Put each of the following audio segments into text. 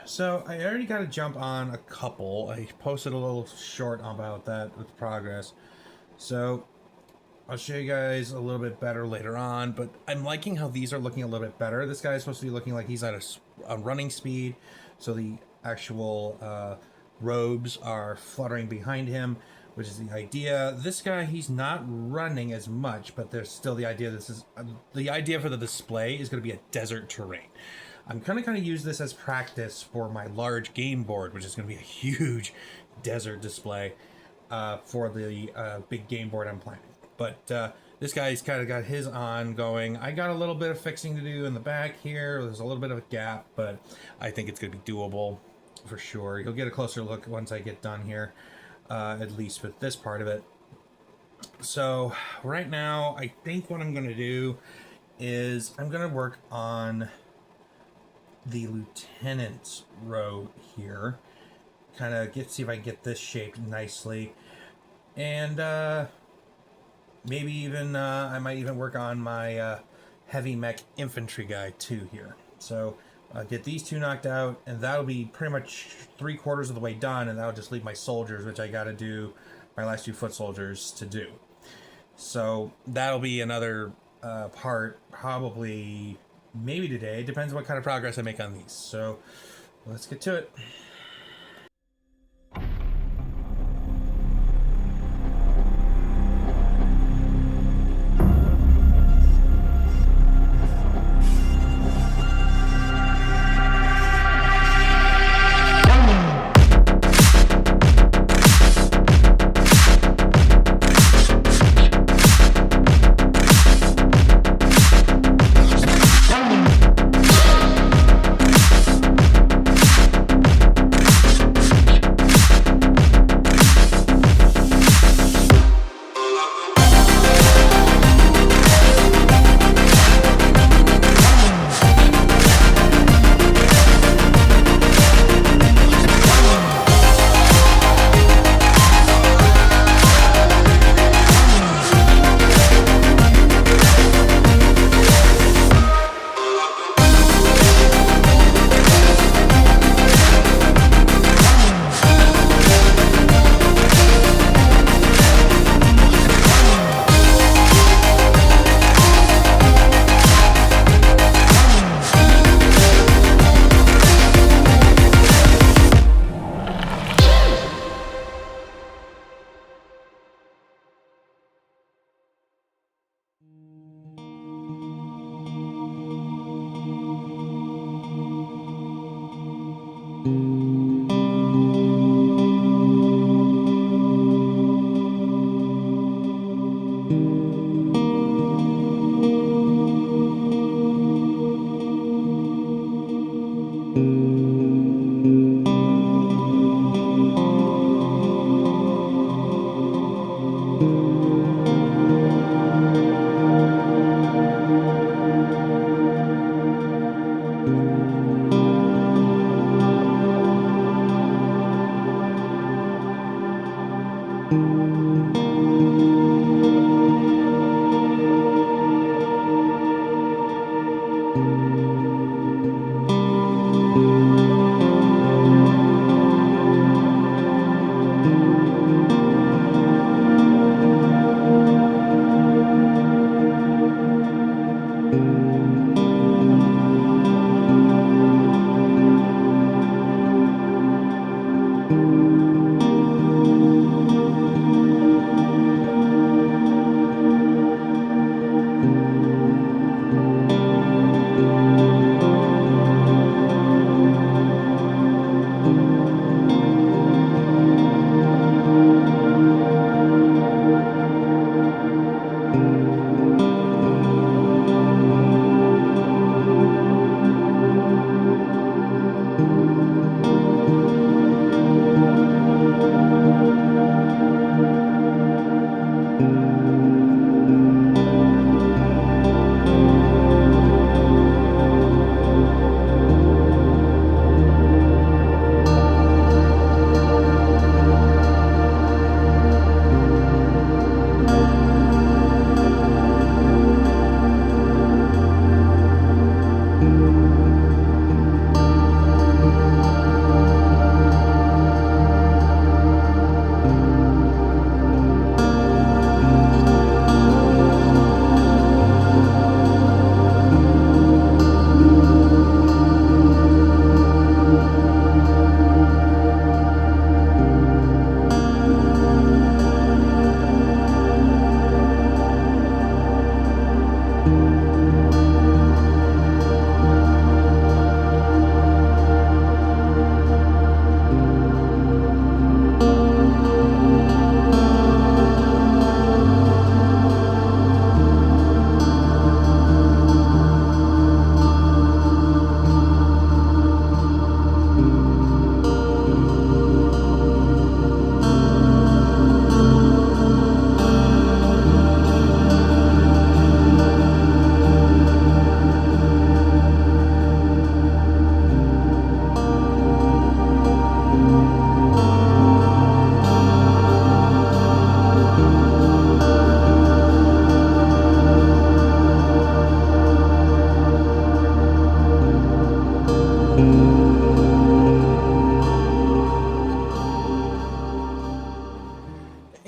So I already got to jump on a couple. I posted a little short about that with progress. So I'll show you guys a little bit better later on, but I'm liking how these are looking a little bit better. This guy is supposed to be looking like he's at a running speed, so the actual robes are fluttering behind him, which is the idea. This guy, he's not running as much, but there's still the idea. This is the idea for the display is going to be a desert terrain. I'm kind of use this as practice for my large game board, which is going to be a huge desert display for the big game board I'm planning. But this guy's kind of got his on going. I got a little bit of fixing to do in the back here. There's a little bit of a gap, but I think it's going to be doable for sure. You'll get a closer look once I get done here, at least with this part of it. So right now, I think what I'm going to do is I'm going to work on the lieutenant's row here. Kind of see if I can get this shaped nicely. And maybe even I might even work on my heavy mech infantry guy too here. So get these two knocked out, and that'll be pretty much 3/4 of the way done, and that'll just leave my soldiers, which I got to do my last 2 foot soldiers to do. So that'll be another part, probably maybe today. It depends what kind of progress I make on these. So let's get to it.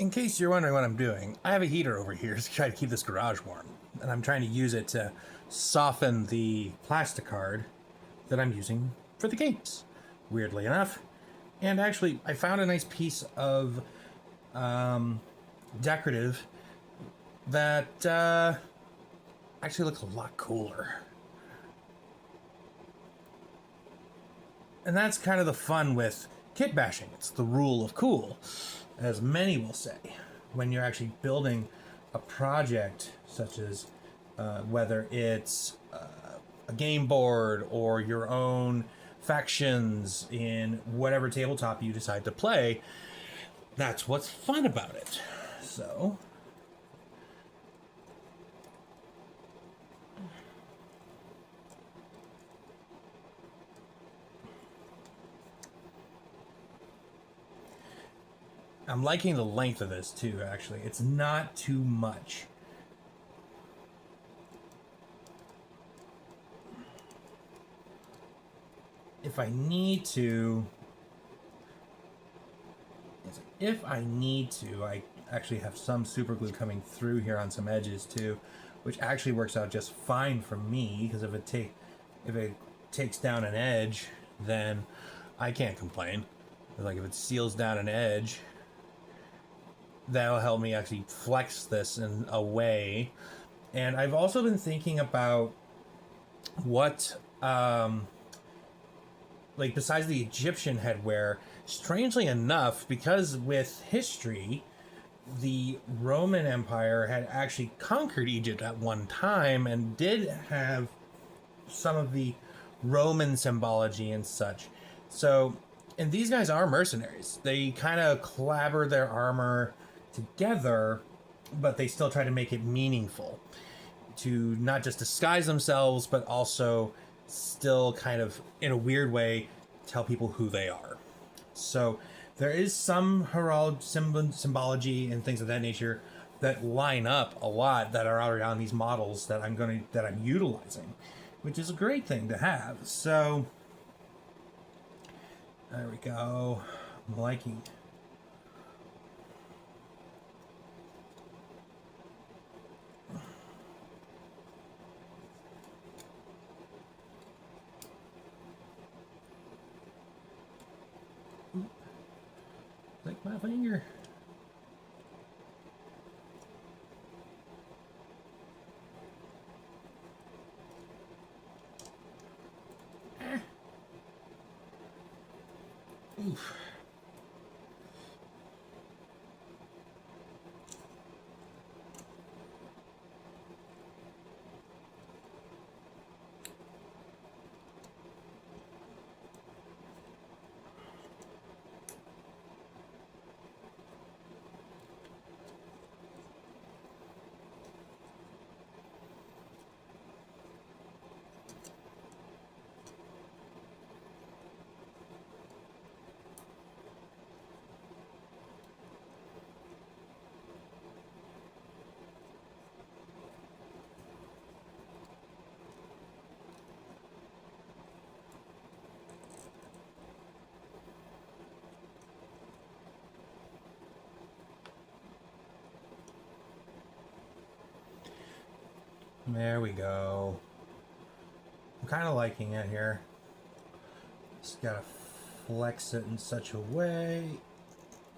in case you're wondering what I'm doing, I have a heater over here to try to keep this garage warm. And I'm trying to use it to soften the plastic card that I'm using for the games, weirdly enough. And actually, I found a nice piece of decorative that actually looks a lot cooler. And that's kind of the fun with kit bashing. It's the rule of cool, as many will say, when you're actually building a project such as whether it's a game board or your own factions in whatever tabletop you decide to play. That's what's fun about it. So I'm liking the length of this too, actually. It's not too much. If I need to, I actually have some super glue coming through here on some edges too, which actually works out just fine for me, because if it takes down an edge, then I can't complain. Like if it seals down an edge, that'll help me actually flex this in a way. And I've also been thinking about what like besides the Egyptian headwear, strangely enough, because with history, the Roman Empire had actually conquered Egypt at one time and did have some of the Roman symbology and such. So, and these guys are mercenaries. They kind of clabber their armor together, but they still try to make it meaningful, to not just disguise themselves, but also still kind of, in a weird way, tell people who they are. So there is some herald symbology and things of that nature that line up a lot that are already on these models that I'm utilizing, which is a great thing to have. So there we go. I'm liking. Like my finger. Oof. There we go. I'm kind of liking it here. Just gotta flex it in such a way.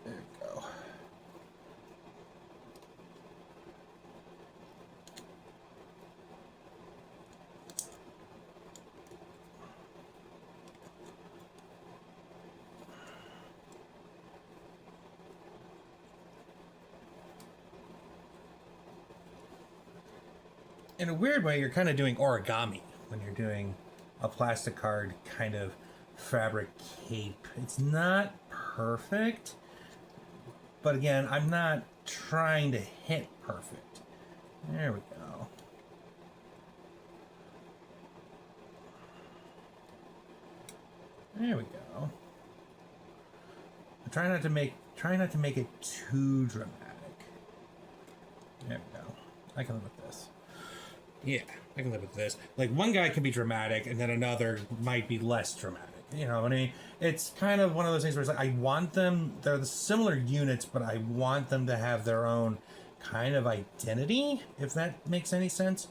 There we go. In a weird way, you're kind of doing origami when you're doing a plastic card kind of fabric cape. It's not perfect, but again, I'm not trying to hit perfect. There we go. There we go. Try not to make it too dramatic. There we go. I can live with this. Yeah, I can live with this. Like, one guy can be dramatic, and then another might be less dramatic. You know what I mean? It's kind of one of those things where it's like, I want them, they're the similar units, but I want them to have their own kind of identity, if that makes any sense.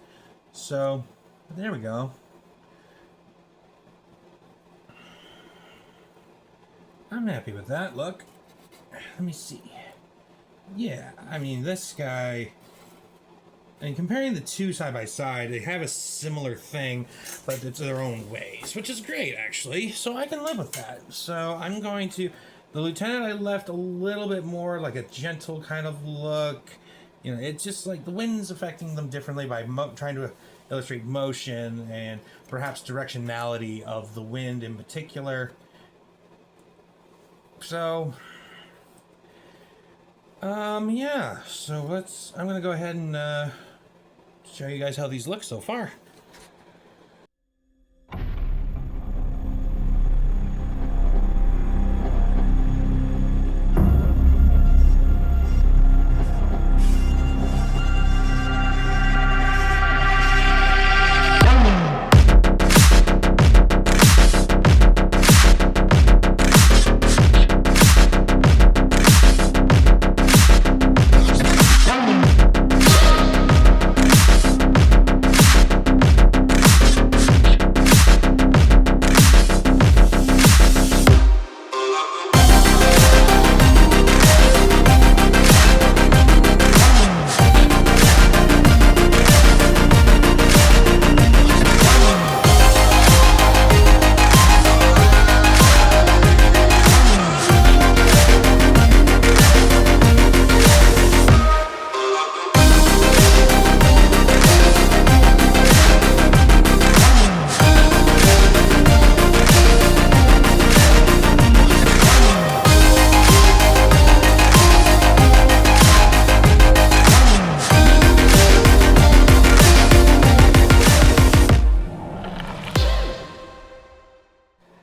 So, there we go. I'm happy with that. Look. Let me see. Yeah, I mean, this guy... And comparing the two side by side, they have a similar thing, but it's their own ways, which is great, actually. So I can live with that. So I'm going to... The lieutenant I left a little bit more like a gentle kind of look. You know, it's just like the wind's affecting them differently by trying to illustrate motion and perhaps directionality of the wind in particular. So... yeah. So I'm gonna go ahead and, show you guys how these look so far.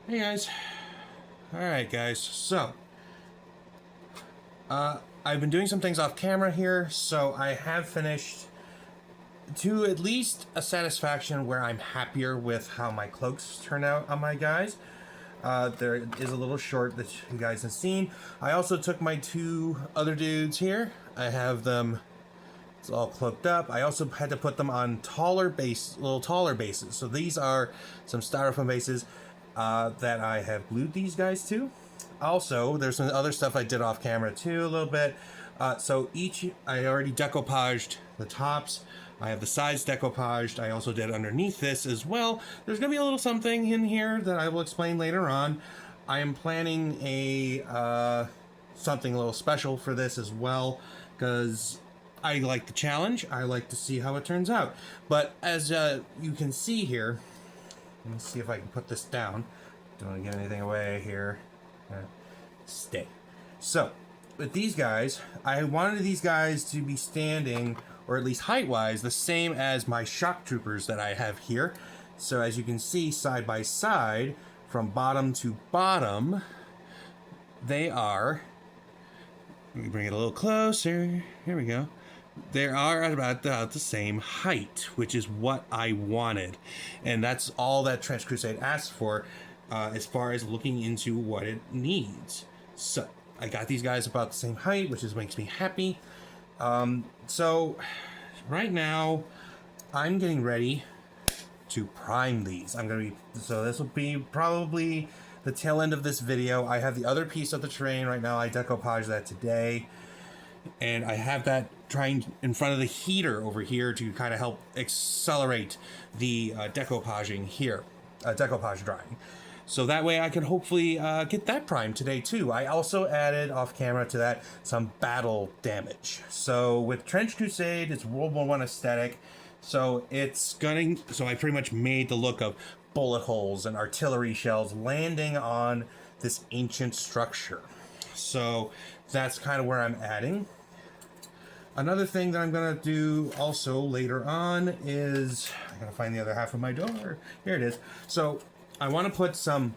Hey guys. Alright guys, so I've been doing some things off camera here, so I have finished to at least a satisfaction where I'm happier with how my cloaks turn out on my guys. There is a little short that you guys have seen. I also took my two other dudes here. I have them, it's all cloaked up. I also had to put them on little taller bases. So these are some styrofoam bases that I have glued these guys to. Also, there's some other stuff I did off camera too a little bit. So I already decoupaged the tops. I have the sides decoupaged. I also did underneath this as well. There's gonna be a little something in here that I will explain later on. I am planning something a little special for this as well, because I like the challenge. I like to see how it turns out. But as you can see here, let me see if I can put this down. Don't want to give anything away here. Stay. So, with these guys, I wanted these guys to be standing, or at least height-wise, the same as my shock troopers that I have here. So as you can see, side by side, from bottom to bottom, they are... Let me bring it a little closer. Here we go. They are at about the same height, which is what I wanted. And that's all that Trench Crusade asked for, as far as looking into what it needs. So, I got these guys about the same height, which makes me happy. So, right now, I'm getting ready to prime these. So this will be probably the tail end of this video. I have the other piece of the terrain right now. I decoupaged that today. And I have that trying in front of the heater over here to kind of help accelerate the decoupaging here, decoupage drying. So that way I can hopefully get that primed today too. I also added off camera to that some battle damage. So with Trench Crusade, it's World War I aesthetic. So I pretty much made the look of bullet holes and artillery shells landing on this ancient structure. So that's kind of where I'm adding. Another thing that I'm gonna do also later on is, I gotta find the other half of my door. Here it is. So I want to put some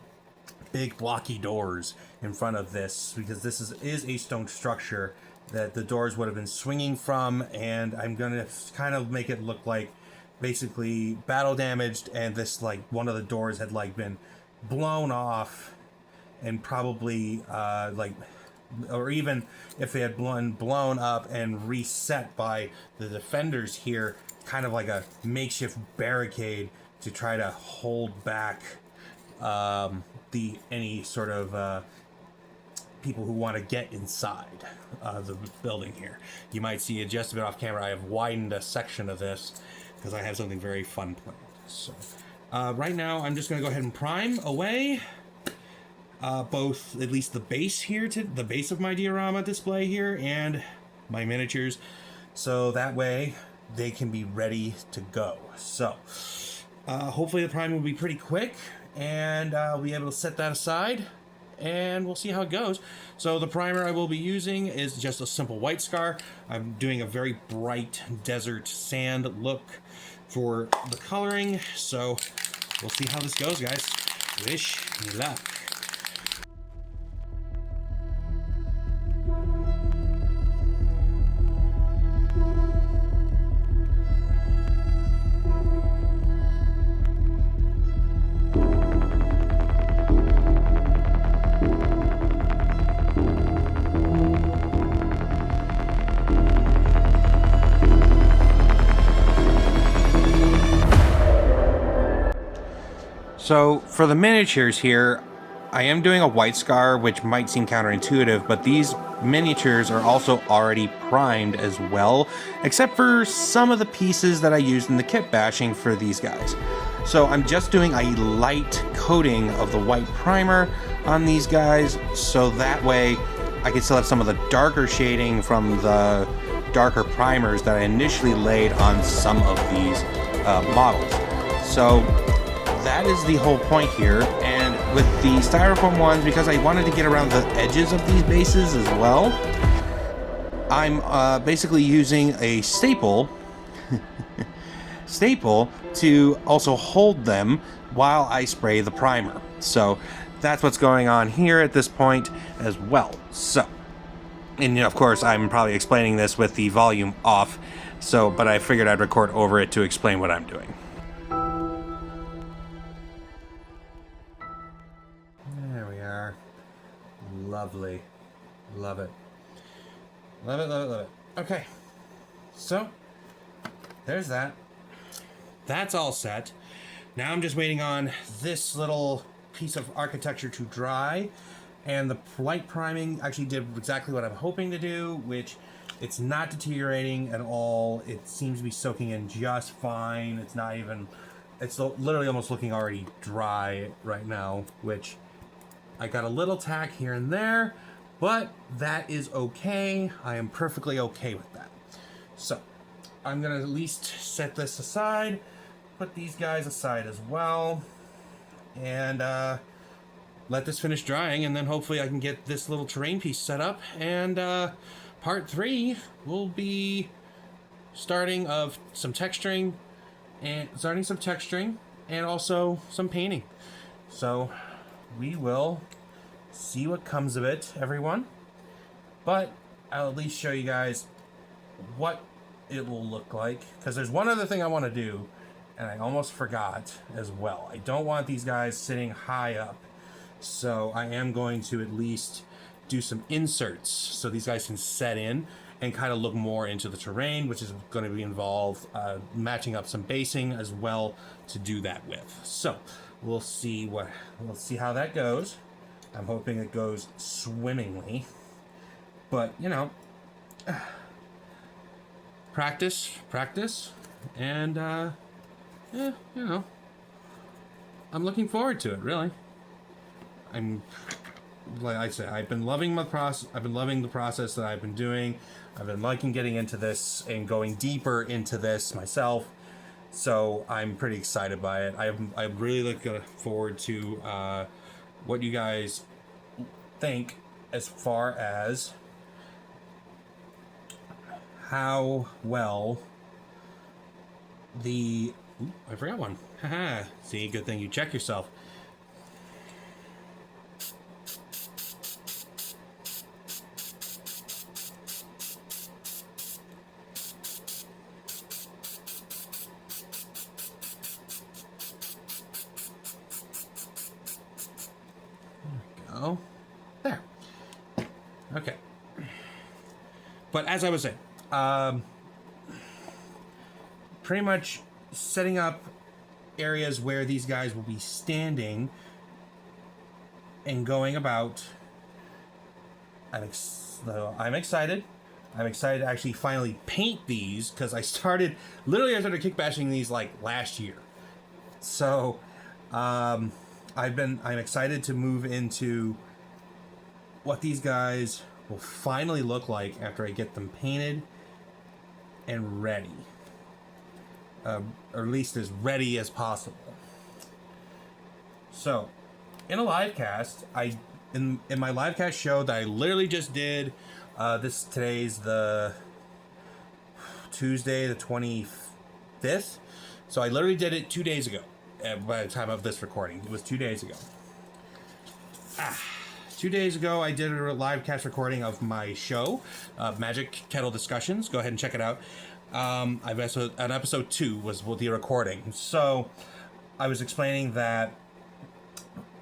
big blocky doors in front of this, because this is a stone structure that the doors would have been swinging from, and I'm gonna kind of make it look like basically battle damaged, and this, like, one of the doors had like been blown off and probably like, or even if they had blown up and reset by the defenders here, kind of like a makeshift barricade to try to hold back any sort of people who want to get inside the building here. You might see it just a bit off camera. I have widened a section of this because I have something very fun planned. So right now I'm just going to go ahead and prime away both, at least the base here, to the base of my diorama display here, and my miniatures, so that way they can be ready to go. So hopefully the prime will be pretty quick, and I'll be able to set that aside, and we'll see how it goes. So the primer I will be using is just a simple white scar. I'm doing a very bright desert sand look for the coloring, so we'll see how this goes, guys. Wish me luck. So for the miniatures here, I am doing a white scar, which might seem counterintuitive, but these miniatures are also already primed as well, except for some of the pieces that I used in the kit bashing for these guys. So I'm just doing a light coating of the white primer on these guys, so that way I can still have some of the darker shading from the darker primers that I initially laid on some of these models. So that is the whole point here, and with the styrofoam ones, because I wanted to get around the edges of these bases as well, I'm basically using a staple to also hold them while I spray the primer. So that's what's going on here at this point as well. So, and of course I'm probably explaining this with the volume off, so but I figured I'd record over it to explain what I'm doing. Lovely. Love it. Love it, love it, love it. Okay. So, there's that. That's all set. Now I'm just waiting on this little piece of architecture to dry. And the light priming actually did exactly what I'm hoping to do, which it's not deteriorating at all. It seems to be soaking in just fine. It's not even... It's literally almost looking already dry right now, which... I got a little tack here and there, but that is okay. I am perfectly okay with that. So, I'm gonna at least set this aside, put these guys aside as well, and let this finish drying, and then hopefully I can get this little terrain piece set up, and part 3 will be starting some texturing, and also some painting. So, we will see what comes of it, everyone. But I'll at least show you guys what it will look like, because there's one other thing I want to do, and I almost forgot as well. I don't want these guys sitting high up, so I am going to at least do some inserts so these guys can set in and kind of look more into the terrain, which is going to be involved matching up some basing as well to do that with. So we'll see how that goes. I'm hoping it goes swimmingly, but you know, practice, and yeah, you know, I'm looking forward to it. Really, like I said, I've been loving the process that I've been doing. I've been liking getting into this and going deeper into this myself. So I'm pretty excited by it. I really look forward to what you guys think as far as how well the... Ooh, I forgot one. Haha. See, good thing you check yourself. go. There. Okay. But as I was saying, pretty much setting up areas where these guys will be standing and going about. I'm excited. I'm excited to actually finally paint these, because I started kickbashing these like last year. So I'm excited to move into what these guys will finally look like after I get them painted and ready. Or at least as ready as possible. So, in a live cast, in my live cast show that I literally just did, today's the Tuesday the 25th, so I literally did it 2 days ago. By the time of this recording, it was 2 days ago. 2 days ago, I did a live cast recording of my show, Magic Kettle Discussions. Go ahead and check it out. Episode 2 was the recording. So I was explaining that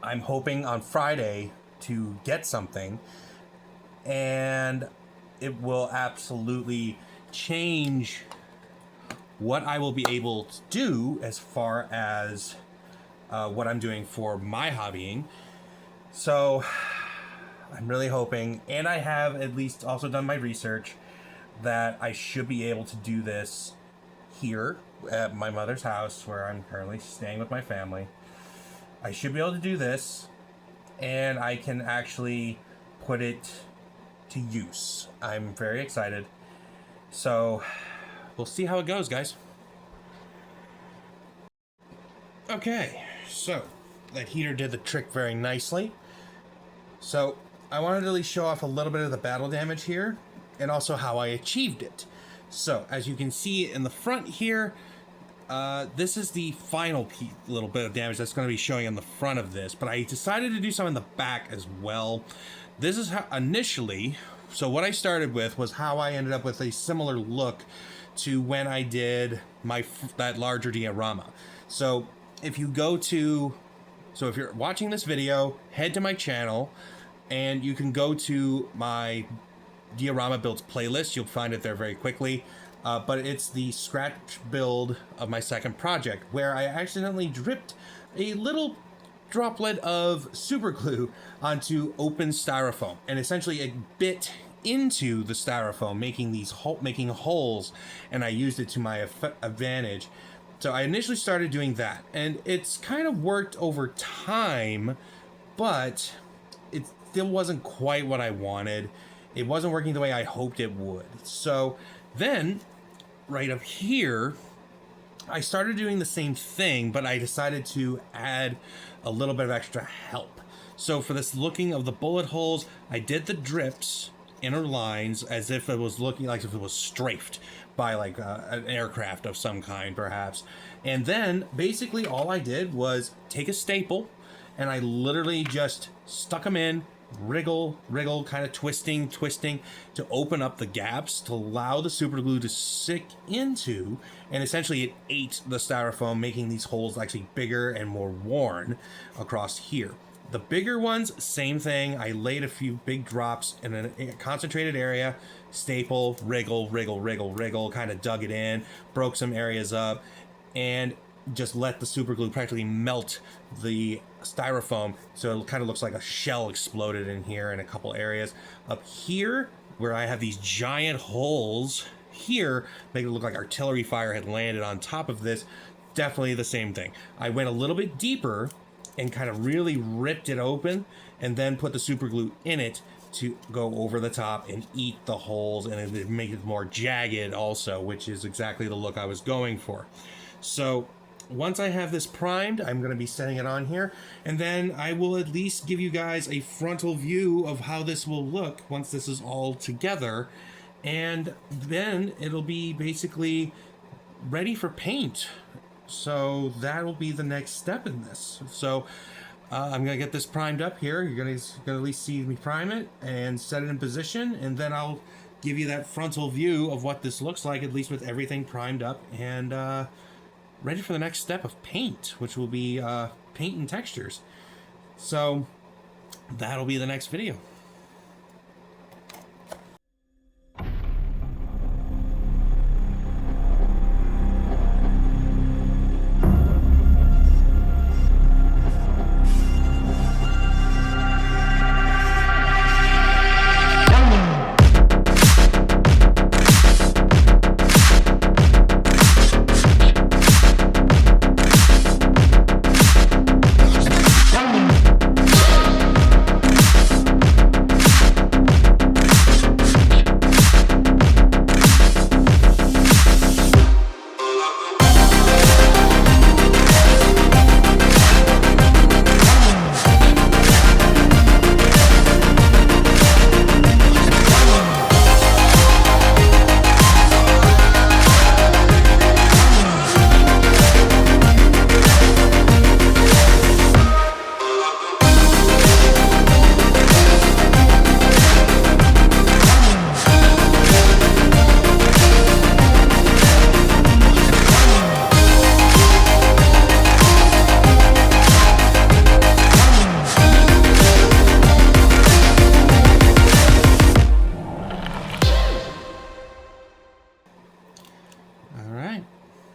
I'm hoping on Friday to get something, and it will absolutely change what I will be able to do as far as what I'm doing for my hobbying. So I'm really hoping, and I have at least also done my research, that I should be able to do this here at my mother's house, where I'm currently staying with my family. I should be able to do this, and I can actually put it to use. I'm very excited. So we'll see how it goes, guys. Okay, so that heater did the trick very nicely. So I wanted to at least show off a little bit of the battle damage here, and also how I achieved it. So, as you can see in the front here, this is the final little bit of damage that's going to be showing in the front of this, but I decided to do some in the back as well. This is how initially, so what I started with was how I ended up with a similar look to when I did that larger diorama. So, if you're watching this video, head to my channel, and you can go to my Diorama builds playlist. You'll find it there very quickly. But it's the scratch build of my second project, where I accidentally dripped a little droplet of super glue onto open styrofoam, and essentially it bit into the styrofoam, making holes, and I used it to my advantage. So I initially started doing that, and it's kind of worked over time, but it still wasn't quite what I wanted. It wasn't working the way I hoped it would. So then, right up here, I started doing the same thing, but I decided to add a little bit of extra help. So for this looking of the bullet holes, I did the drips, inner lines, as if it was looking like if it was strafed by like an aircraft of some kind, perhaps. And then basically all I did was take a staple, and I literally just stuck them in, wriggle, kind of twisting to open up the gaps to allow the super glue to sink into, and essentially it ate the styrofoam, making these holes actually bigger and more worn across here. The bigger ones, same thing. I laid a few big drops in a concentrated area, staple, wriggle, kind of dug it in, broke some areas up, and just let the super glue practically melt the styrofoam, so it kind of looks like a shell exploded in here in a couple areas. Up here, where I have these giant holes here, make it look like artillery fire had landed on top of this. Definitely the same thing. I went a little bit deeper and kind of really ripped it open, and then put the super glue in it to go over the top and eat the holes, and it make it more jagged also, which is exactly the look I was going for. So once I have this primed, I'm going to be setting it on here, and then I will at least give you guys a frontal view of how this will look once this is all together, and then it'll be basically ready for paint. So that will be the next step in this. So I'm going to get this primed up here. You're going to at least see me prime it and set it in position, and then I'll give you that frontal view of what this looks like, at least with everything primed up and ready for the next step of paint, which will be paint and textures. So that'll be the next video.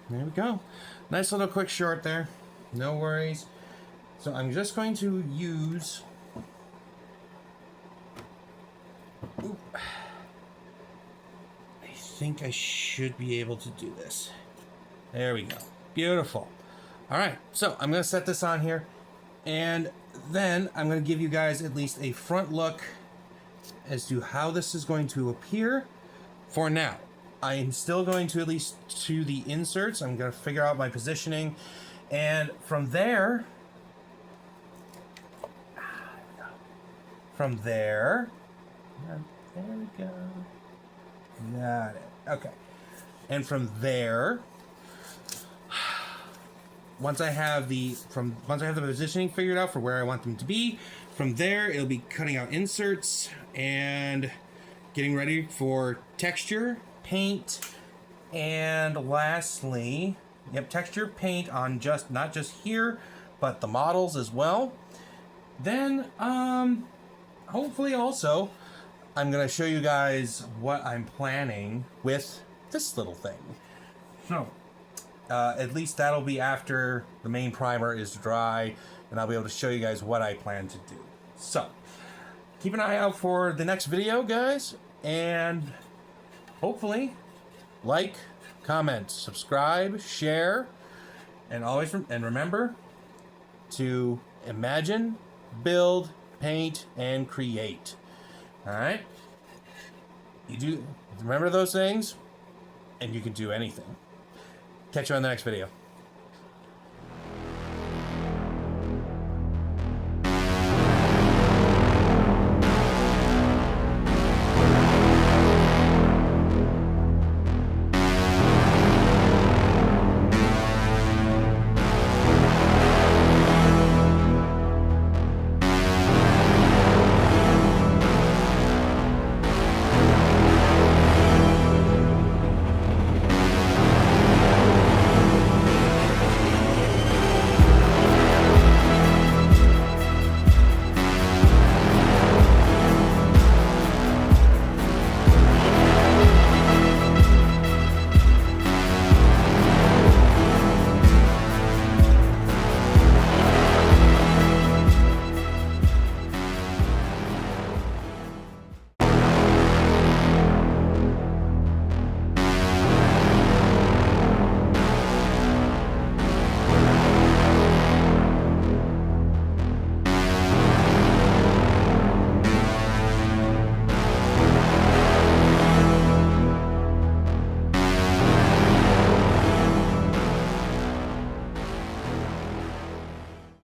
There we go. Nice little quick short there. No worries. So I'm just going to use... Oop. I think I should be able to do this. There we go. Beautiful. Alright, so I'm going to set this on here. And then I'm going to give you guys at least a front look as to how this is going to appear for now. I'm still going to at least to the inserts. I'm going to figure out my positioning. And from there... there we go. Got it. Okay. And from there... Once I have the positioning figured out for where I want them to be, from there it'll be cutting out inserts and getting ready for texture, paint, and lastly, texture, paint on not just here, but the models as well. Then, hopefully also, I'm gonna show you guys what I'm planning with this little thing. So, at least that'll be after the main primer is dry, and I'll be able to show you guys what I plan to do. So, keep an eye out for the next video, guys, and hopefully, like, comment, subscribe, share, and always remember to imagine, build, paint, and create. All right? You do remember those things, and you can do anything. Catch you on the next video.